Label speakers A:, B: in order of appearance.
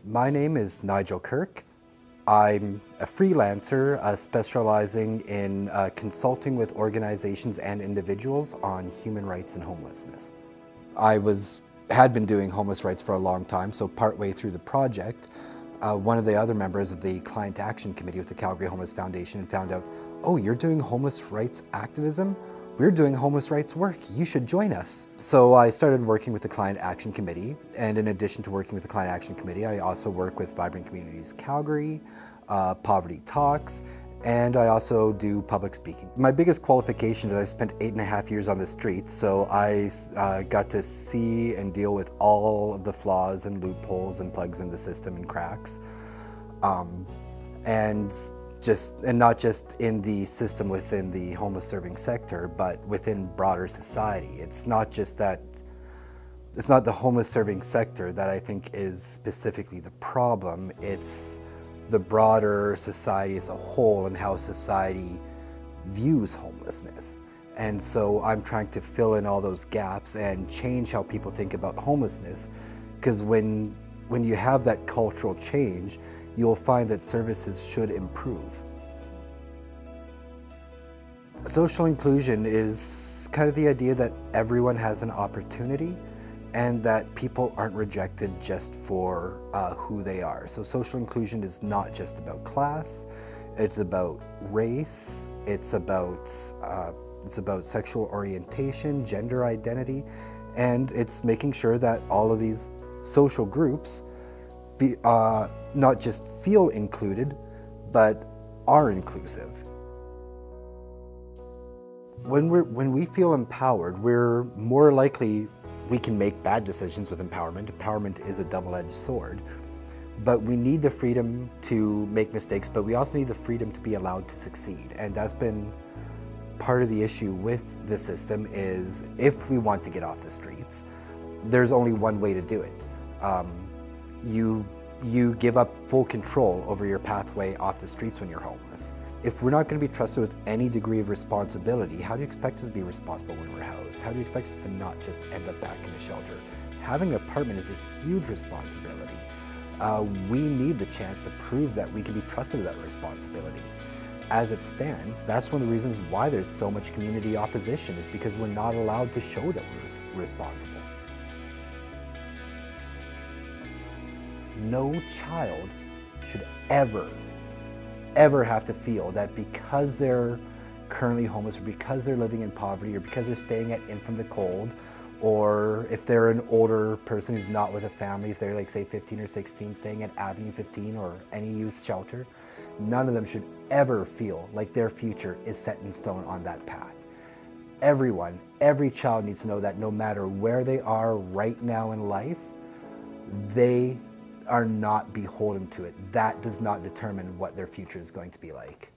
A: My name is Nigel Kirk. I'm a freelancer specializing in consulting with organizations and individuals on human rights and homelessness. Had been doing homeless rights for a long time, so partway through the project, one of the other members of the Client Action Committee with the Calgary Homeless Foundation found out, oh, you're doing homeless rights activism? We're doing homeless rights work. You should join us. So I started working with the Client Action Committee, and in addition to working with the Client Action Committee, I also work with Vibrant Communities Calgary, Poverty Talks, and I also do public speaking. My biggest qualification is I spent 8.5 years on the streets, so I got to see and deal with all of the flaws and loopholes and plugs in the system and cracks. And not just in the system within the homeless serving sector, but within broader society. It's not the homeless serving sector that I think is specifically the problem. It's the broader society as a whole and how society views homelessness. And so I'm trying to fill in all those gaps and change how people think about homelessness, because when you have that cultural change, you'll find that services should improve. Social inclusion is kind of the idea that everyone has an opportunity and that people aren't rejected just for who they are. So social inclusion is not just about class, it's about race, it's about sexual orientation, gender identity, and it's making sure that all of these social groups not just feel included, but are inclusive. When we feel empowered, we're more likely we can make bad decisions with empowerment. Empowerment is a double-edged sword, but we need the freedom to make mistakes, but we also need the freedom to be allowed to succeed. And that's been part of the issue with the system is if we want to get off the streets, there's only one way to do it. You give up full control over your pathway off the streets when you're homeless. If we're not going to be trusted with any degree of responsibility, how do you expect us to be responsible when we're housed? How do you expect us to not just end up back in a shelter? Having an apartment is a huge responsibility. We need the chance to prove that we can be trusted with that responsibility. As it stands, that's one of the reasons why there's so much community opposition, is because we're not allowed to show that we're responsible. No child should ever have to feel that because they're currently homeless, or because they're living in poverty, or because they're staying at In From the Cold, or if they're an older person who's not with a family, if they're like say 15 or 16 staying at Avenue 15 or any youth shelter, none of them should ever feel like their future is set in stone on that path. Every child needs to know that no matter where they are right now in life, they are not beholden to it. That does not determine what their future is going to be like.